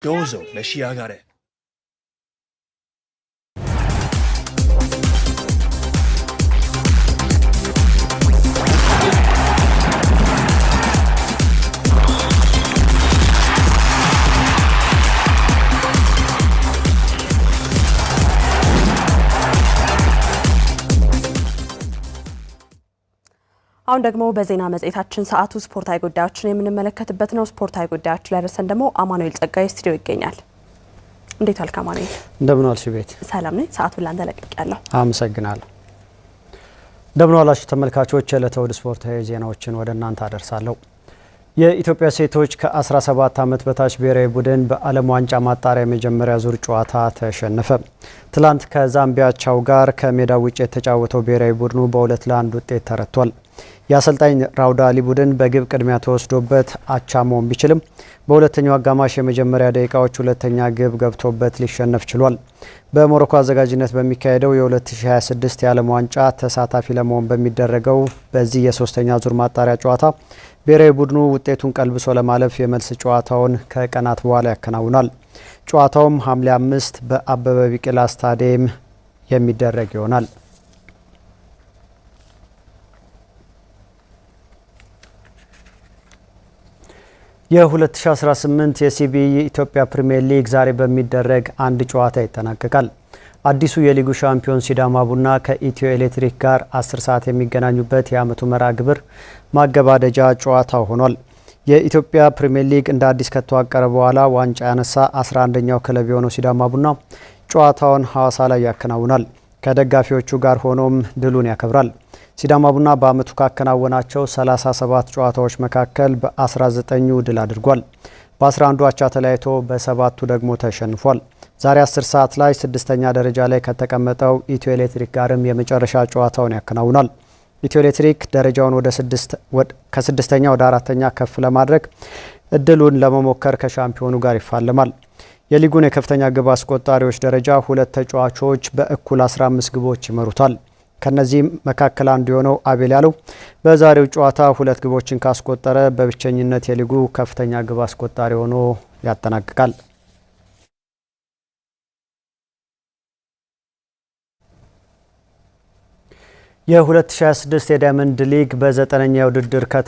Dozo Meshiagare. አሁን ደግሞ በዜና መጽሔታችን ሰዓቱ ስፖርታዊ ጉዳዮችን የምንመለከትበት ነው። ስፖርታዊ ጉዳዮችን ለርሰን ደግሞ አማኑኤል ጸጋይ ስቱዲዮ ይገኛል። እንዴት አልክ አማኑኤል? እንደምን ዋልሽ ቤት? ሰላም ነኝ። ሰዓቱን ላንተ ለቅቄያለሁ። አመሰግናለሁ። እንደምን ዋላችሁ ተመልካቾች፣ የዕለተ እሁድ ስፖርታዊ ዜናዎችን ወደ እናንተ አደርሳለሁ። የኢትዮጵያ ሴቶች ከ17 ዓመት በታች ብሔራዊ ቡድን በዓለም ዋንጫ ማጣሪያ የመጀመሪያ ዙር ጨዋታ ተሸነፈ። ትላንት ከዛምቢያ አቻው ጋር ከሜዳ ውጭ የተጫወተው ብሔራዊ ቡድኑ በ2-1 ውጤት ተረቷል። የአሰልጣኝ ራውዳ አሊ ቡድን በግብ ቅድሚያ ተወስዶበት አቻ መሆን ቢችልም በሁለተኛው አጋማሽ የመጀመሪያ ደቂቃዎች ሁለተኛ ግብ ገብቶበት ሊሸነፍ ችሏል። በሞሮኮ አዘጋጅነት በሚካሄደው የ2026 የዓለም ዋንጫ ተሳታፊ ለመሆን በሚደረገው በዚህ የሶስተኛ ዙር ማጣሪያ ጨዋታ ብሔራዊ ቡድኑ ውጤቱን ቀልብሶ ለማለፍ የመልስ ጨዋታውን ከቀናት በኋላ ያከናውናል። ጨዋታውም ሐምሌ 5 በአበበ ቢቂላ ስታዲየም የሚደረግ ይሆናል። የ2018 የሲቢኢ ኢትዮጵያ ፕሪሚየር ሊግ ዛሬ በሚደረግ አንድ ጨዋታ ይጠናቀቃል። አዲሱ የሊጉ ሻምፒዮን ሲዳማ ቡና ከኢትዮ ኤሌክትሪክ ጋር 10 ሰዓት የሚገናኙበት የዓመቱ መርሃ ግብር ማገባደጃ ጨዋታው ሆኗል። የኢትዮጵያ ፕሪሚየር ሊግ እንደ አዲስ ከተዋቀረ በኋላ ዋንጫ ያነሳ 11ኛው ክለብ የሆነው ሲዳማ ቡና ጨዋታውን ሐዋሳ ላይ ያከናውናል። ከደጋፊዎቹ ጋር ሆኖም ድሉን ያከብራል። ሲዳማ ቡና በዓመቱ ካከናወናቸው 37 ጨዋታዎች መካከል በ19ኙ ድል አድርጓል። በ11ዱ አቻ ተለያይቶ በ7ቱ ደግሞ ተሸንፏል። ዛሬ 10 ሰዓት ላይ 6ኛ ደረጃ ላይ ከተቀመጠው ኢትዮ ኤሌክትሪክ ጋርም የመጨረሻ ጨዋታውን ያከናውናል። ኢትዮ ኤሌክትሪክ ደረጃውን ከ6ኛ ወደ 4ኛ ከፍ ለማድረግ እድሉን ለመሞከር ከሻምፒዮኑ ጋር ይፋለማል። የሊጉን የከፍተኛ ግብ አስቆጣሪዎች ደረጃ ሁለት ተጫዋቾች በእኩል 15 ግቦች ይመሩታል። ከነዚህም መካከል አንዱ የሆነው አቤል ያለው በዛሬው ጨዋታ 2 ግቦችን ካስቆጠረ በብቸኝነት የሊጉ ከፍተኛ ግብ አስቆጣሪ ሆኖ ያጠናቅቃል። የ2026 የዳይመንድ ሊግ በ9ኛ የውድድር ከተማ